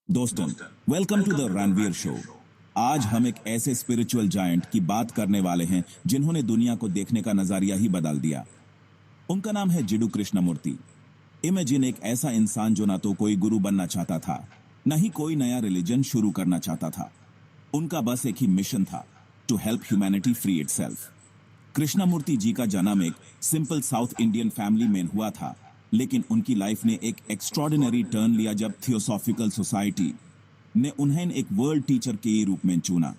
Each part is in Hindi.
दोस्तों, welcome to the Ranveer show. आज हम एक ऐसे स्पिरिचुअल जायंट की बात करने वाले हैं जिन्होंने दुनिया को देखने का नजरिया ही बदल दिया। उनका नाम है जिडू कृष्णमूर्ति। इमेजिन एक ऐसा इंसान जो ना तो कोई गुरु बनना चाहता था, न ही कोई नया रिलीजन शुरू करना चाहता था। उनका बस एक ही मिशन था, to help humanity free itself. Krishnamurti ji का जन्म एक सिंपल साउथ इंडियन फैमिली में हुआ था, लेकिन उनकी लाइफ ने एक एक्स्ट्रॉर्डिनरी टर्न लिया जब थियोसॉफिकल सोसाइटी ने उन्हें एक वर्ल्ड टीचर के रूप में चुना।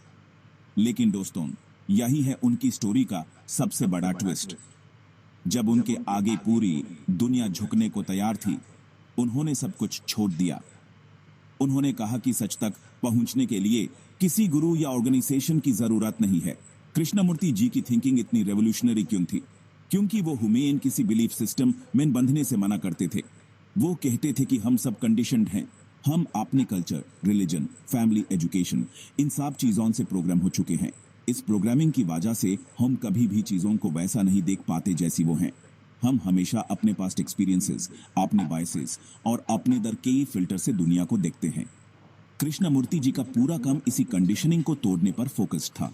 लेकिन दोस्तों, यही है उनकी स्टोरी का सबसे बड़ा ट्विस्ट। जब उनके आगे पूरी दुनिया झुकने को तैयार थी, उन्होंने सब कुछ छोड़ दिया। उन्होंने कहा कि सच तक पहुंचने के लिए किसी गुरु या ऑर्गेनाइजेशन की जरूरत नहीं है। कृष्णमूर्ति जी की थिंकिंग इतनी रेवोल्यूशनरी क्यों थी? क्योंकि वो हुमेन किसी बिलीफ सिस्टम में बंधने से मना करते थे। वो कहते थे कि हम सब कंडीशनड हैं। हम अपने कल्चर, रिलीजन, फैमिली, एजुकेशन, इन सब चीजों से प्रोग्राम हो चुके हैं। इस प्रोग्रामिंग की वजह से हम कभी भी चीजों को वैसा नहीं देख पाते जैसी वो हैं। हम हमेशा अपने पास्ट एक्सपीरियंसेस, अपने बायसेस और अपने दर के फिल्टर से दुनिया को देखते हैं। कृष्णमूर्ति जी का पूरा काम इसी कंडीशनिंग को तोड़ने पर फोकस्ड था।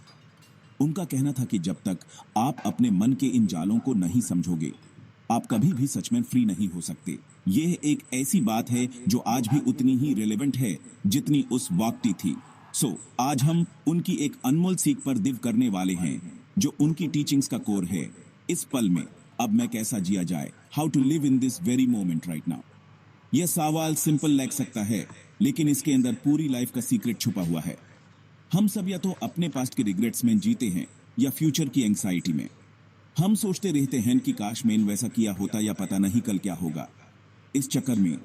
उनका कहना था कि जब तक आप अपने मन के इन जालों को नहीं समझोगे, आप कभी भी सच में फ्री नहीं हो सकते। यह एक ऐसी बात है जो आज भी उतनी ही रिलेवेंट है जितनी उस वक्त थी। आज हम उनकी एक अनमोल सीख पर दिव करने वाले हैं, जो उनकी टीचिंग्स का कोर है। इस पल में अब मैं कैसा जिया जाए, how to live in this very moment right now. यह सवाल सिंपल लग सकता है, लेकिन इसके अंदर पूरी लाइफ का सीक्रेट छुपा हुआ है। हम सब या तो अपने पास्ट के रिग्रेट्स में जीते हैं या फ्यूचर की एंग्जाइटी में। हम सोचते रहते हैं कि काश मैंने वैसा किया होता या पता नहीं कल क्या होगा। इस चक्कर में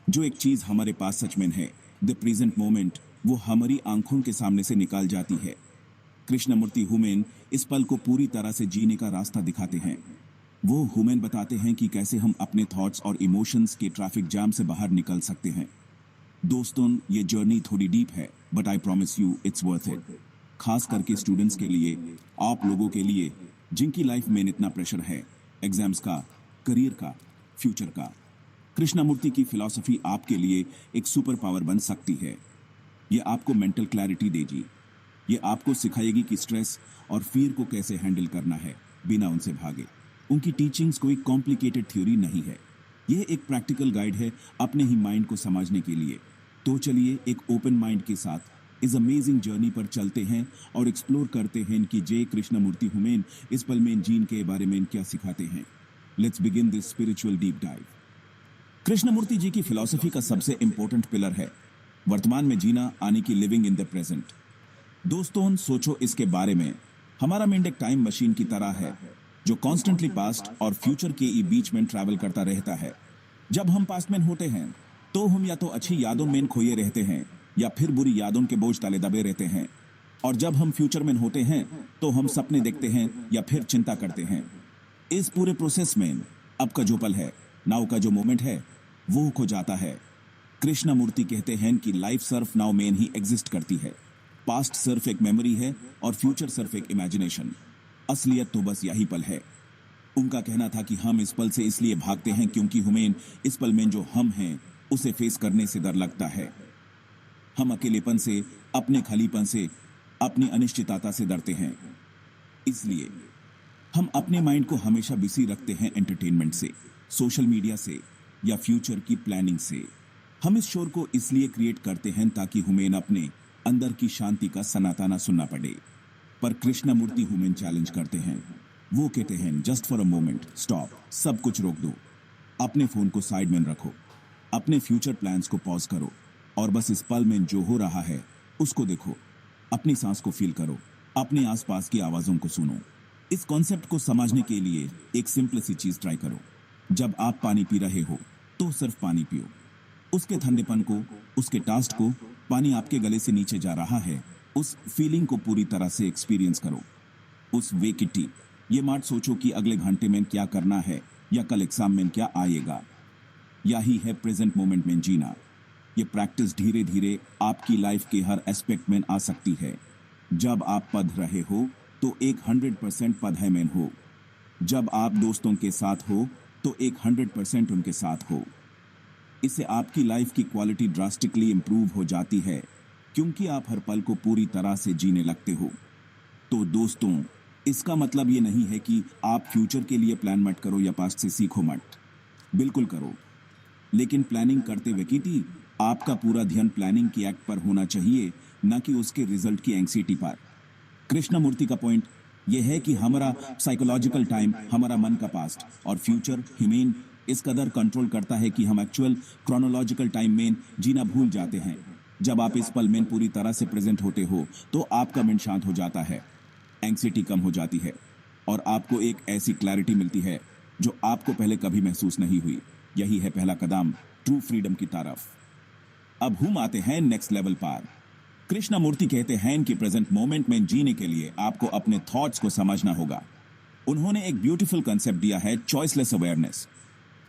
जो एक चीज हमारे पास सच में है, द प्रेजेंट मोमेंट, वो हमारी आंखों के सामने से निकाल जाती है। कृष्णमूर्ति हुमेन इस पल को पूरी तरह से जीने का रास्ता दिखाते हैं। वो हुमेन बताते हैं कि कैसे हम अपने थॉट्स और इमोशंस के ट्रैफिक जाम से बाहर निकल सकते हैं। दोस्तों, ये जर्नी थोड़ी डीप है, but I promise you it's worth it. खास करके स्टूडेंट्स के लिए, आप लोगों के लिए जिनकी लाइफ में इतना प्रेशर है, एग्जाम्स का, करियर का, फ्यूचर का। कृष्णमूर्ति की फिलॉसफी आपके लिए एक सुपर पावर बन सकती है। ये आपको मेंटल क्लैरिटी देगी। ये आपको सिखाएगी कि स्ट्रेस और फियर को कैसे हैंडल करना है बिना उनसे भागे। उनकी टीचिंग्स कोई कॉम्प्लिकेटेड थ्योरी नहीं है, यह एक प्रैक्टिकल गाइड है अपने ही माइंड को समझने के लिए। तो चलिए एक ओपन माइंड के साथ इस अमेजिंग जर्नी पर चलते हैं और एक्सप्लोर करते हैं कि जय कृष्णमूर्ति हुमेन इस पल में जीन के बारे में क्या सिखाते हैं। Let's begin this spiritual deep dive. Krishnamurti ji की फिलॉसफी का सबसे इंपॉर्टेंट पिलर है वर्तमान में जीना, आने की लिविंग इन द प्रेजेंट। दोस्तों, सोचो इसके बारे में। हमारा माइंड एक टाइम मशीन की तरह है जो कॉन्स्टेंटली पास्ट और फ्यूचर के बीच में ट्रैवल करता रहता है। जब हम पास्ट में होते हैं तो हम या तो अच्छी यादों में खोए रहते हैं या फिर बुरी यादों के बोझ तले दबे रहते हैं। और जब हम फ्यूचर में होते हैं तो हम सपने देखते हैं या फिर चिंता करते हैं। इस पूरे प्रोसेस में अब का जो पल है, नाउ का जो मोमेंट है, वो खो जाता है। कृष्णमूर्ति कहते हैं कि लाइफ सिर्फ नाउ में ही एग्जिस्ट करती है। पास्ट सिर्फ एक मेमोरी है और फ्यूचर सिर्फ एक इमेजिनेशन। असलियत तो बस यही पल है। उनका कहना था कि हम इस पल से इसलिए भागते हैं क्योंकि हमें इस पल में जो हम हैं उसे फेस करने से डर लगता है। हम अकेलेपन से, अपने खालीपन से, अपनी अनिश्चितता से डरते हैं। इसलिए हम अपने माइंड को हमेशा बिजी रखते हैं एंटरटेनमेंट से, सोशल मीडिया से या फ्यूचर की प्लानिंग से। हम इस शोर को इसलिए क्रिएट करते हैं ताकि हमें अपने अंदर की शांति का सनातन सुनना पड़े। पर कृष्णमूर्ति हुमेन चैलेंज करते हैं। वो कहते हैं just for a moment stop, सब कुछ रोक दो। अपने फोन को साइड में रखो, अपने फ्यूचर प्लान्स को पॉज करो और बस इस पल में जो हो रहा है उसको देखो। अपनी सांस को फील करो, अपने आसपास की आवाजों को सुनो। इस कॉन्सेप्ट को समझने के लिए एक सिंपल सी चीज ट्राई करो। जब आप पानी पी रहे हो तो सिर्फ पानी पियो। उसके ठंडेपन को, उसके टेस्ट को, पानी आपके गले से नीचे जा रहा है, उस फीलिंग को पूरी तरह से एक्सपीरियंस करो। उस वेकिटी, ये मत सोचो कि अगले घंटे में क्या करना है या कल एग्जाम में क्या आएगा। यही है प्रेजेंट मोमेंट में जीना। ये प्रैक्टिस धीरे धीरे आपकी लाइफ के हर एस्पेक्ट में आ सकती है। जब आप पढ़ रहे हो तो एक 100% पढ़ाई में हो। जब आप दोस्तों के साथ हो तो एक 100% उनके साथ हो। इससे आपकी लाइफ की क्वालिटी ड्रास्टिकली इंप्रूव हो जाती है, क्योंकि आप हर पल को पूरी तरह से जीने लगते हो। तो दोस्तों, इसका मतलब ये नहीं है कि आप फ्यूचर के लिए प्लान मत करो या पास्ट से सीखो मत। बिल्कुल करो, लेकिन प्लानिंग करते वक्त आपका पूरा ध्यान प्लानिंग की एक्ट पर होना चाहिए, न कि उसके रिजल्ट की एंग्जाइटी पर। कृष्णमूर्ति का पॉइंट यह है कि हमारा साइकोलॉजिकल टाइम, हमारा मन का पास्ट और फ्यूचर ह्यूमन इस कदर कंट्रोल करता है कि हम एक्चुअल क्रोनोलॉजिकल टाइम में जीना भूल जाते हैं। जब आप इस पल में पूरी तरह से प्रेजेंट होते हो तो आपका मन शांत हो जाता है, एंग्जाइटी कम हो जाती है और आपको एक ऐसी क्लैरिटी मिलती है जो आपको पहले कभी महसूस नहीं हुई। यही है पहला कदम ट्रू फ्रीडम की तरफ। अब हम आते हैं नेक्स्ट लेवल पर। कृष्णमूर्ति कहते हैं कि प्रेजेंट मोमेंट में जीने के लिए आपको अपने थॉट्स को समझना होगा। उन्होंने एक ब्यूटीफुल कंसेप्ट दिया है, चॉइसलेस अवेयरनेस।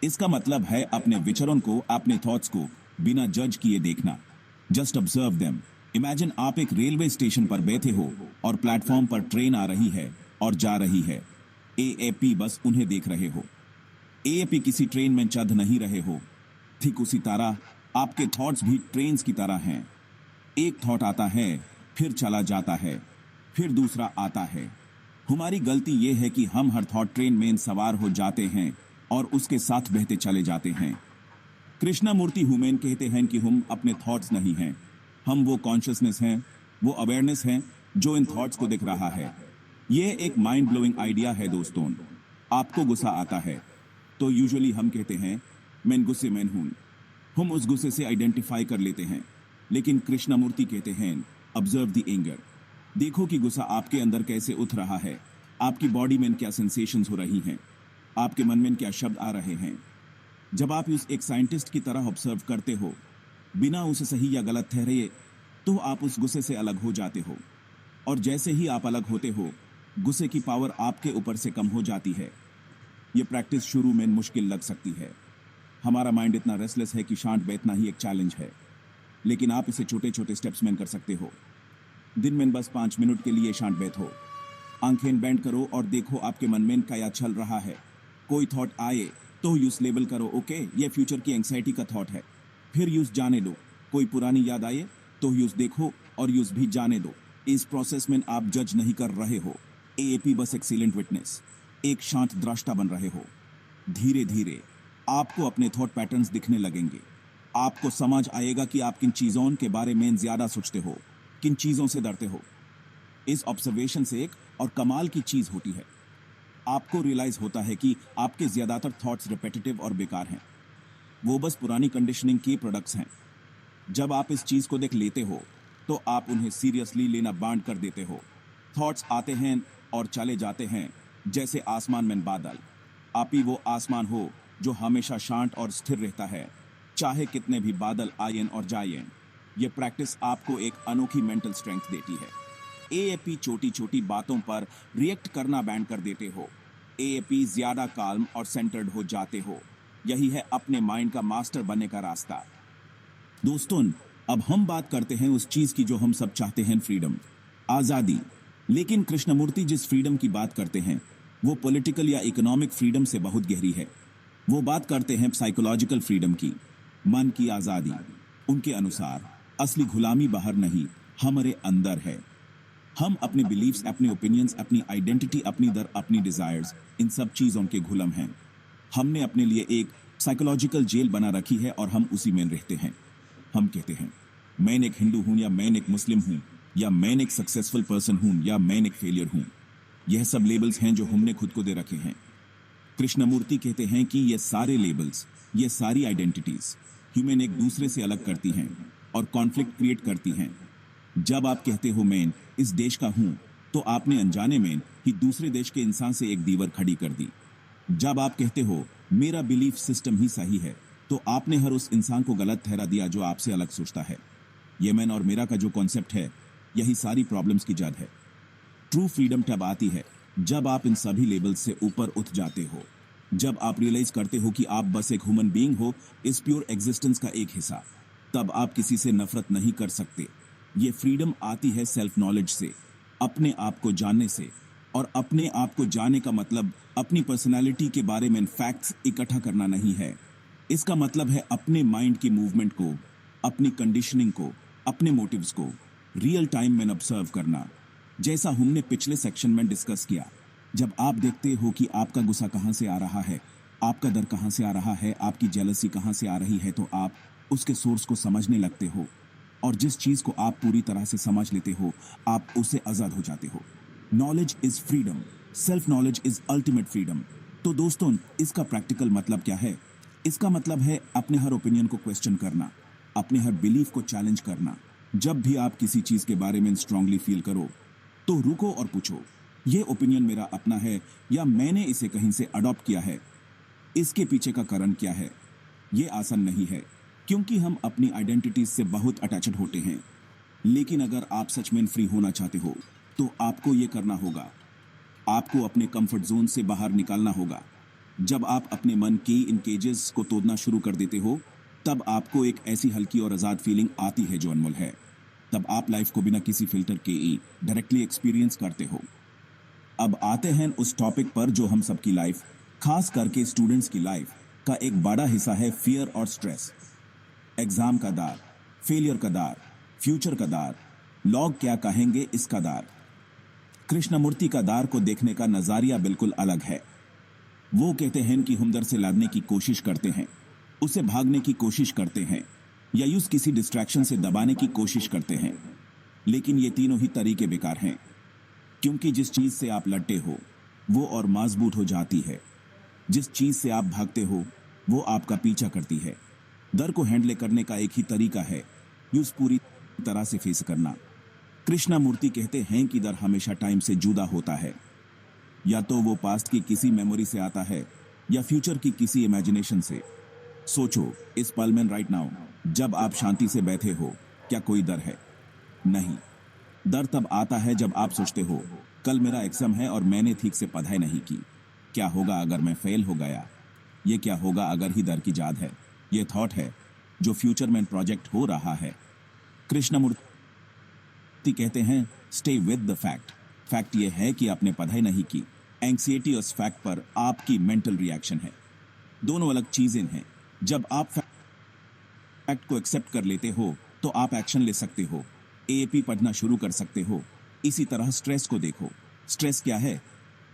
इसका मतलब है अपने विचरण को, अपने थॉट्स को बिना जज किए देखना। Just observe them. इमेजिन आप एक रेलवे स्टेशन पर बैठे हो और प्लेटफॉर्म पर ट्रेन आ रही है और जा रही है। एएपी बस उन्हें देख रहे हो। एएपी किसी ट्रेन में चढ़ नहीं रहे हो। ठीक उसी तरह आपके थॉट्स भी ट्रेन्स की तरह हैं। एक थॉट आता है, फिर चला जाता है, फिर दूसरा आता है। हमारी गलती यह है कि हम हर थॉट ट्रेन में सवार हो जाते हैं और उसके साथ बहते चले जाते हैं। कृष्णमूर्ति ह्यूमन कहते हैं कि हम अपने थॉट्स नहीं हैं, हम वो कॉन्शियसनेस हैं, वो अवेयरनेस हैं जो इन थॉट्स को दिख रहा है। यह एक माइंड ब्लोइंग आइडिया है दोस्तों। आपको गुस्सा आता है तो यूजुअली हम कहते हैं मैं गुस्से में हूं। हम उस गुस्से से आइडेंटिफाई कर लेते हैं, लेकिन कृष्णमूर्ति कहते हैं ऑब्जर्व द एंगर। देखो कि गुस्सा आपके अंदर कैसे उठ रहा है, आपकी बॉडी में क्या सेंसेशंस हो रही हैं, आपके मन में क्या शब्द आ रहे हैं। जब आप उस एक साइंटिस्ट की तरह ऑब्जर्व करते हो बिना उसे सही या गलत ठहरे, तो आप उस गुस्से से अलग हो जाते हो। और जैसे ही आप अलग होते हो, गुस्से की पावर आपके ऊपर से कम हो जाती है। यह प्रैक्टिस शुरू में मुश्किल लग सकती है। हमारा माइंड इतना रेस्टलेस है कि शांत बैठना ही एक चैलेंज है, लेकिन आप इसे छोटे छोटे स्टेप्स में कर सकते हो। दिन में बस 5 मिनट के लिए शांत बैठो, आंखें बंद करो और देखो आपके मन में क्या चल रहा है। कोई थॉट आए तो यूज लेबल करो, ओके ये फ्यूचर की एंग्जाइटी का थॉट है, फिर यूज जाने दो। कोई पुरानी याद आए तो यूज देखो और यूज भी जाने दो। इस प्रोसेस में आप जज नहीं कर रहे हो, एएपी बस एक साइलेंट विटनेस, एक शांत दृष्टा बन रहे हो। धीरे धीरे आपको अपने थॉट पैटर्न्स दिखने लगेंगे। आपको समझ आएगा कि आप किन चीजों के बारे में ज्यादा सोचते हो, किन चीजों से डरते हो। इस ऑब्जर्वेशन से एक और कमाल की चीज होती है, आपको रियलाइज होता है कि आपके ज्यादातर थॉट्स रिपीटेटिव और बेकार हैं। वो बस पुरानी कंडीशनिंग के प्रोडक्ट्स हैं। जब आप इस चीज को देख लेते हो तो आप उन्हें सीरियसली लेना बंद कर देते हो। थॉट्स आते हैं और चले जाते हैं जैसे आसमान में बादल। आप ही वो आसमान हो जो हमेशा शांत और स्थिर रहता है, चाहे कितने भी बादल आएं और जाएं। ये प्रैक्टिस आपको एक अनोखी मेंटल स्ट्रेंथ देती है। एएपी छोटी छोटी बातों पर रिएक्ट करना बैंड कर देते हो। एएपी ज्यादा काल्म और सेंटर्ड हो जाते हो। यही है अपने माइंड का मास्टर बनने का रास्ता। दोस्तों, अब हम बात करते हैं उस चीज की जो हम सब चाहते हैं, फ्रीडम, आजादी। लेकिन कृष्णमूर्ति जिस फ्रीडम की बात करते हैं वो पॉलिटिकल या इकोनॉमिक फ्रीडम से बहुत गहरी है। वो बात करते हैं साइकोलॉजिकल फ्रीडम की, मन की आजादी। उनके अनुसार असली गुलामी बाहर नहीं, हमारे अंदर है। हम अपने बिलीफ्स, अपने ओपिनियंस, अपनी आइडेंटिटी, अपनी दर, अपनी डिजायर्स, इन सब चीजों के गुलाम हैं। हमने अपने लिए एक साइकोलॉजिकल जेल बना रखी है और हम उसी में रहते हैं। हम कहते हैं मैं एक हिंदू हूं, या मैं एक मुस्लिम हूं, या मैं एक सक्सेसफुल पर्सन हूं, या मैं एक फेलियर हूं। यह सब लेबल्स हैं जो हमने खुद को दे रखे हैं। कृष्णमूर्ति कहते हैं कि ये सारे लेबल्स, ये सारी आइडेंटिटीज ह्यूमन एक दूसरे से अलग करती हैं और कॉन्फ्लिक्ट क्रिएट करती हैं। जब आप कहते हो मैं इस देश का हूं, तो आपने अनजाने में ही दूसरे देश के इंसान से एक दीवार खड़ी कर दी। जब आप कहते हो मेरा बिलीफ सिस्टम ही सही है, तो आपने हर उस इंसान को गलत ठहरा दिया जो आपसे अलग सोचता है। ये मैं और मेरा का जो कॉन्सेप्ट है, यही सारी प्रॉब्लम्स की जड़ है। ट्रू फ्रीडम तब आती है जब आप इन सभी लेबल्स से ऊपर उठ जाते हो, जब आप रियलाइज करते हो कि आप बस एक ह्यूमन बीइंग हो, इस प्योर एग्जिस्टेंस का एक हिस्सा। तब आप किसी से नफरत नहीं कर सकते। ये फ्रीडम आती है सेल्फ नॉलेज से, अपने आप को जानने से। और अपने आप को जानने का मतलब अपनी पर्सनालिटी के बारे में फैक्ट्स इकट्ठा करना नहीं है। इसका मतलब है अपने माइंड की मूवमेंट को, अपनी कंडीशनिंग को, अपने मोटिव्स को रियल टाइम में ऑब्जर्व करना। जैसा हमने पिछले सेक्शन में डिस्कस किया, जब आप देखते हो कि आपका गुस्सा कहां से आ रहा है, आपका डर कहां से आ रहा है, आपकी जेलसी कहां से आ रही है, तो आप उसके सोर्स को समझने लगते हो। और जिस चीज को आप पूरी तरह से समझ लेते हो, आप उससे आजाद हो जाते हो। Knowledge is freedom, self knowledge is ultimate freedom. तो दोस्तों, इसका प्रैक्टिकल मतलब क्या है? इसका मतलब है अपने हर ओपिनियन को क्वेश्चन करना, अपने हर बिलीफ को चैलेंज करना। जब भी आप किसी चीज के बारे में स्ट्रांगली फील करो, तो रुको और पूछो, यह ओपिनियन मेरा अपना है या मैंने इसे कहीं से अडॉप्ट किया है? इसके पीछे का कारण क्या है? यह आसान नहीं है, क्योंकि हम अपनी आइडेंटिटीज से बहुत अटैच्ड होते हैं। लेकिन अगर आप सच में फ्री होना चाहते हो, तो आपको यह करना होगा। आपको अपने कंफर्ट जोन से बाहर निकालना होगा। जब आप अपने मन की इन केजेस को तोड़ना शुरू कर देते हो, तब आपको एक ऐसी हल्की और आजाद फीलिंग आती है जो अनमोल है। तब आप लाइफ को बिना किसी फिल्टर के ही डायरेक्टली एक्सपीरियंस करते हो। अब आते हैं उस टॉपिक पर जो हम सबकी लाइफ, खास करके स्टूडेंट्स की लाइफ का एक बड़ा हिस्सा है, फियर और स्ट्रेस। एग्जाम का डर, फेलियर का डर, फ्यूचर का डर, लोग क्या कहेंगे इसका डर। कृष्णमूर्ति का डर को देखने का नजरिया बिल्कुल अलग है। वो कहते हैं कि हम डर से लादने की कोशिश करते हैं, उसे भागने की कोशिश करते हैं, या यूं किसी डिस्ट्रैक्शन से दबाने की कोशिश करते हैं। लेकिन ये तीनों ही तरीके बेकार हैं, क्योंकि जिस चीज से आप लड़ते हो वो और मजबूत हो जाती है। जिस चीज से आप भागते हो वो आपका पीछा करती है। डर को हैंडल करने का एक ही तरीका है, यूज पूरी तरह से फेस करना। कृष्णमूर्ति कहते हैं कि डर हमेशा टाइम से जुदा होता है। या तो वो पास्ट की किसी मेमोरी से आता है या फ्यूचर की किसी इमेजिनेशन से। सोचो, इस पल में राइट नाउ जब आप शांति से बैठे हो, क्या कोई डर है? नहीं। डर तब आता है जब आप सोचते हो, कल मेरा एग्जाम है और मैंने ठीक से पढ़ाई नहीं की। क्या होगा अगर मैं फेल हो गया? ये क्या होगा अगर ही डर की याद है। ये थॉट है जो फ्यूचर में प्रोजेक्ट हो रहा है। कृष्णमूर्ति कहते हैं, stay with the fact. Fact ये है कि आपने पढ़ाई नहीं की। एंग्जाइटी उस फैक्ट पर आपकी मेंटल रिएक्शन है। दोनों अलग चीजें हैं। जब आप फैक्ट को एक्सेप्ट कर लेते हो, तो आप एक्शन ले सकते हो, एएपी पढ़ना शुरू कर सकते हो। इसी तरह स्ट्रेस को देखो। स्ट्रेस क्या है?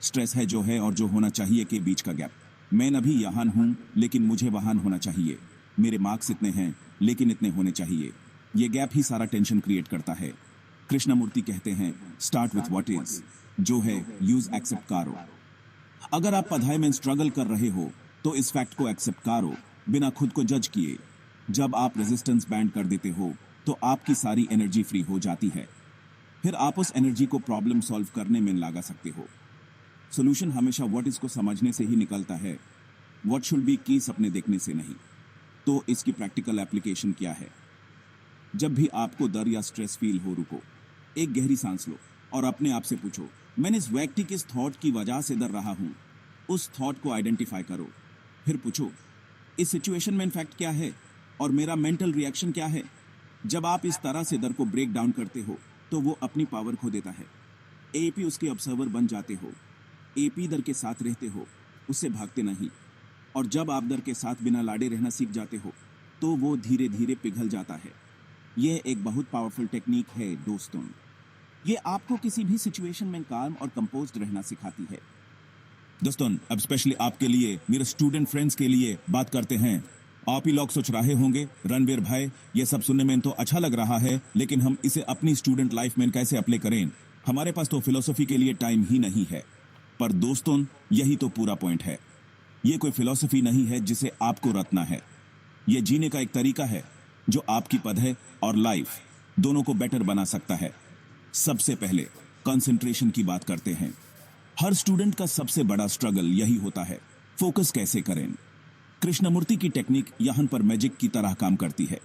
स्ट्रेस है जो है और जो होना चाहिए के बीच का गैप। मैं अभी यहाँ हूं लेकिन मुझे वहां होना चाहिए। मेरे मार्क्स इतने हैं लेकिन इतने होने चाहिए। ये गैप ही सारा टेंशन क्रिएट करता है। कृष्णमूर्ति कहते हैं, स्टार्ट विथ व्हाट इज, जो है यूज एक्सेप्ट करो। अगर आप पढ़ाई में स्ट्रगल कर रहे हो, तो इस फैक्ट को एक्सेप्ट करो बिना खुद को जज किए। जब आप रेजिस्टेंस बैंड कर देते हो, तो आपकी सारी एनर्जी फ्री हो जाती है। फिर आप उस एनर्जी को प्रॉब्लम सॉल्व करने में लगा सकते हो। सॉल्यूशन हमेशा व्हाट इज को समझने से ही निकलता है, व्हाट शुड बी की सपने देखने से नहीं। तो इसकी प्रैक्टिकल एप्लीकेशन क्या है? जब भी आपको डर या स्ट्रेस फील हो, रुको, एक गहरी सांस लो और अपने आप से पूछो, मैंने इस व्यक्ति के इस थॉट की वजह से डर रहा हूं। उस थॉट को आइडेंटिफाई करो। फिर पूछो, इस सिचुएशन में इनफैक्ट क्या है और मेरा मेंटल रिएक्शन क्या है? जब आप इस तरह से डर को ब्रेक डाउन करते हो, तो वो अपनी पावर खो देता है। एपी उसके ऑब्जर्वर बन जाते हो। एपी डर के साथ रहते हो, उससे भागते नहीं। और जब आप डर के साथ बिना लाड़े रहना सीख जाते हो, तो वो धीरे धीरे पिघल जाता है। यह एक बहुत पावरफुल टेक्निक है दोस्तों। ये आपको किसी भी सिचुएशन में काम और कंपोज्ड रहना सिखाती है। दोस्तों, अब स्पेशली आपके लिए, मेरे स्टूडेंट फ्रेंड्स के लिए बात करते हैं। आप ही लोग सोच रहे होंगे, रणवीर भाई ये सब सुनने में तो अच्छा लग रहा है, लेकिन हम इसे अपनी स्टूडेंट लाइफ में कैसे अप्लाई करें? हमारे पास तो फिलोसफी के लिए टाइम ही नहीं है। पर दोस्तों, यही तो पूरा पॉइंट है। ये कोई फिलोसफी नहीं है जिसे आपको रटना है। यह जीने का एक तरीका है जो आपकी पढ़ाई और लाइफ दोनों को बेटर बना सकता है। सबसे पहले कंसंट्रेशन की बात करते हैं। हर स्टूडेंट का सबसे बड़ा स्ट्रगल यही होता है, फोकस कैसे करें। कृष्णमूर्ति की टेक्निक यहां पर मैजिक की तरह काम करती है।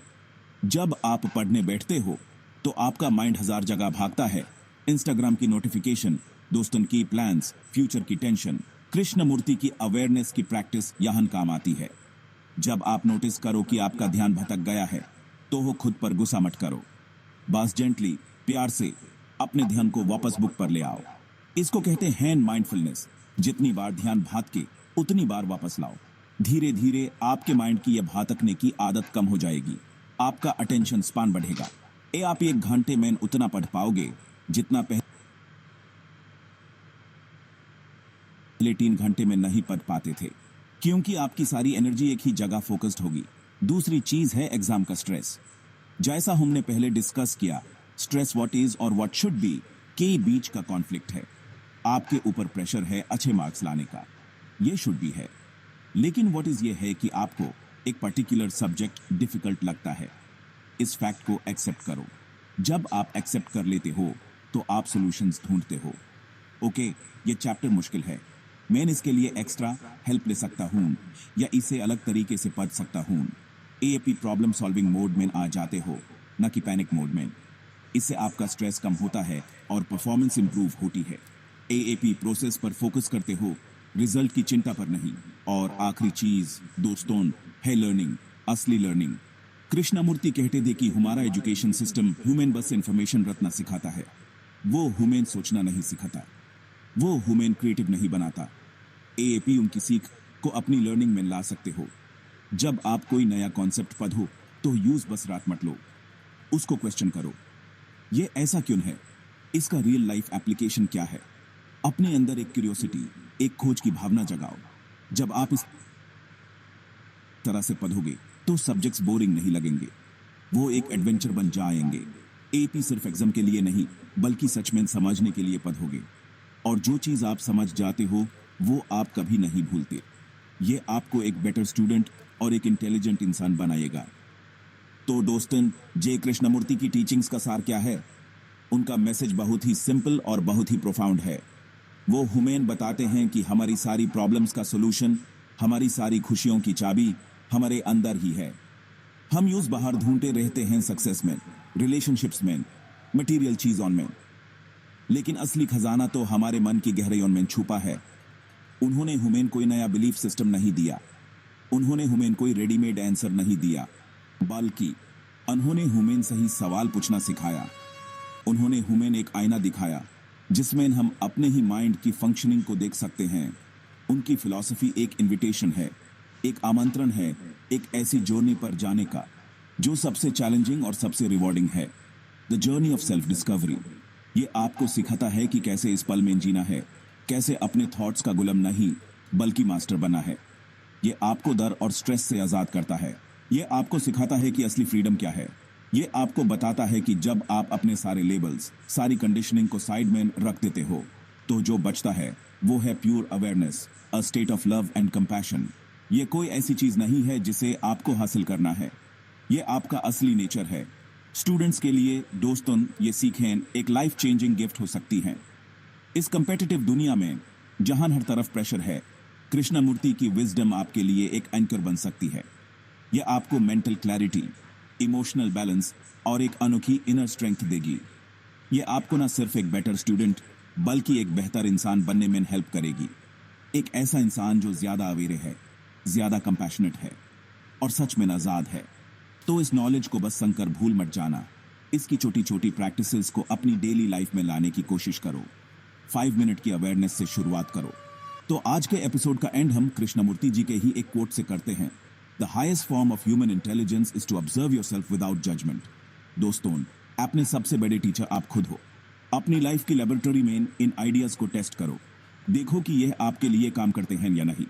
जब आप पढ़ने बैठते हो, तो आपका माइंड हजार जगह भागता है। इंस्टाग्राम की नोटिफिकेशन, दोस्तों की प्लान्स, फ्यूचर की टेंशन। कृष्णमूर्ति की अवेयरनेस की प्रैक्टिस यहां काम आती है। जब आप नोटिस करो कि आपका ध्यान भटक गया है, तो वो खुद पर गुस्सा मत करो। बस जेंटली, प्यार से अपने ध्यान को वापस बुक पर ले आओ। इसको कहते हैं माइंडफुलनेस। जितनी बार ध्यान भाग के, उतनी बार वापस लाओ। धीरे धीरे आपके माइंड की यह भातकने की आदत कम हो जाएगी, आपका अटेंशन स्पान बढ़ेगा। आप 1 घंटे में उतना पढ़ पाओगे जितना पहले 3 घंटे में नहीं पढ़ पाते थे, क्योंकि आपकी सारी एनर्जी एक ही जगह फोकस्ड होगी। दूसरी चीज है एग्जाम का स्ट्रेस। जैसा हमने पहले डिस्कस किया, स्ट्रेस व्हाट इज और व्हाट शुड बी के बीच का कॉन्फ्लिक्ट है। आपके ऊपर प्रेशर है अच्छे मार्क्स लाने का, ये शुड बी है, लेकिन व्हाट इज ये है कि आपको एक पर्टिकुलर सब्जेक्ट डिफिकल्ट लगता है। इस फैक्ट को एक्सेप्ट करो। जब आप एक्सेप्ट कर लेते हो तो आप सॉल्यूशंस ढूंढते हो। ओके, ये चैप्टर मुश्किल है, मैं इसके लिए एक्स्ट्रा हेल्प ले सकता हूँ या इसे अलग तरीके से पढ़ सकता हूँ। एएपी प्रॉब्लम सॉल्विंग मोड में आ जाते हो, न कि पैनिक मोड में। इससे आपका स्ट्रेस कम होता है और परफॉर्मेंस इंप्रूव होती है। एएपी प्रोसेस पर फोकस करते हो, रिजल्ट की चिंता पर नहीं। और आखिरी चीज दोस्तों है लर्निंग, असली लर्निंग। कृष्णमूर्ति कहते थे कि हमारा एजुकेशन सिस्टम ह्यूमन बस इंफॉर्मेशन रखना सिखाता है, वो ह्यूमन सोचना नहीं सिखाता, वो ह्यूमन क्रिएटिव नहीं बनाता। एएपी उनकी सीख को अपनी लर्निंग में ला सकते हो। जब आप कोई नया कॉन्सेप्ट पढ़ो तो यूज बस रात मत लो, उसको क्वेश्चन करो। ये ऐसा क्यों है, इसका रियल लाइफ एप्लीकेशन क्या है। अपने अंदर एक क्यूरियोसिटी, एक खोज की भावना जगाओ। जब आप इस तरह से पढ़ोगे तो सब्जेक्ट्स बोरिंग नहीं लगेंगे, वो एक एडवेंचर बन जाएंगे। एपी सिर्फ एग्जाम के लिए नहीं बल्कि सच में समझने के लिए पढ़ोगे, और जो चीज आप समझ जाते हो वो आप कभी नहीं भूलते। ये आपको एक बेटर स्टूडेंट और एक इंटेलिजेंट इंसान बनाएगा। तो दोस्तों, जे कृष्णमूर्ति की टीचिंग्स का सार क्या है? उनका मैसेज बहुत ही सिंपल और बहुत ही प्रोफाउंड है। वो हुमैन बताते हैं कि हमारी सारी प्रॉब्लम्स का सॉल्यूशन, हमारी सारी खुशियों की चाबी हमारे अंदर ही है। हम यूज बाहर ढूंढते रहते हैं सक्सेस में, रिलेशनशिप्स में, मटेरियल चीजों में, लेकिन असली खजाना तो हमारे मन की गहराइयों में छुपा है। उन्होंने हुमैन कोई नया बिलीफ सिस्टम नहीं दिया, उन्होंने हुमैन कोई रेडीमेड आंसर नहीं दिया, बल्कि उन्होंने हुमैन से ही सवाल पूछना सिखाया। उन्होंने हुमैन एक आईना दिखाया जिसमें हम अपने ही माइंड की फंक्शनिंग को देख सकते हैं। उनकी फिलॉसफी एक इनविटेशन है, एक आमंत्रण है, एक ऐसी जर्नी पर जाने का जो सबसे चैलेंजिंग और सबसे रिवॉर्डिंग है। The journey of self discovery. ये आपको सिखाता है कि कैसे इस पल में जीना है, कैसे अपने थॉट्स का गुलाम नहीं बल्कि मास्टर बना है। ये आपको डर और स्ट्रेस से आजाद करता है। ये आपको सिखाता है कि असली फ्रीडम क्या है। ये आपको बताता है कि जब आप अपने सारे लेबल्स, सारी कंडीशनिंग को साइड में रख देते हो तो जो बचता है वो है pure awareness, a state of love and compassion. ये कोई ऐसी चीज नहीं है जिसे आपको हासिल करना है, ये आपका असली नेचर है। स्टूडेंट्स के लिए दोस्तों, ये सीखें एक लाइफ चेंजिंग गिफ्ट हो सकती हैं। इस कंपेटिटिव दुनिया में जहां हर तरफ प्रेशर है, कृष्णमूर्ति की विजडम आपके लिए एक एंकर बन सकती है। यह आपको मेंटल क्लैरिटी, इमोशनल बैलेंस और एक अनोखी इनर स्ट्रेंथ देगी। यह आपको न सिर्फ एक बेटर स्टूडेंट बल्कि एक बेहतर इंसान बनने में हेल्प करेगी। एक ऐसा इंसान जो ज्यादा अवेयर है, ज्यादा कंपैशनेट है और सच में आजाद है। तो इस नॉलेज को बस संकर भूल मत जाना। इसकी छोटी छोटी प्रैक्टिसेस को अपनी डेली लाइफ में लाने की कोशिश करो। 5 मिनट की अवेयरनेस से शुरुआत करो। तो आज के एपिसोड का एंड हम कृष्णमूर्ति जी के ही एक कोट से करते हैं। The highest form of human intelligence is to observe yourself without judgement. दोस्तों, अपने सबसे बड़े टीचर आप खुद हो। अपनी लाइफ की लेबोरेटरी में इन आइडियाज को टेस्ट करो, देखो कि यह आपके लिए काम करते हैं या नहीं।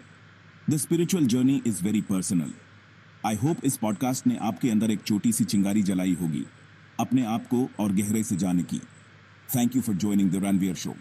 The spiritual journey is very personal. I hope इस पॉडकास्ट ने आपके अंदर एक छोटी सी चिंगारी जलाई होगी अपने आप को और गहरे से जाने की। Thank you for joining the Ranveer show.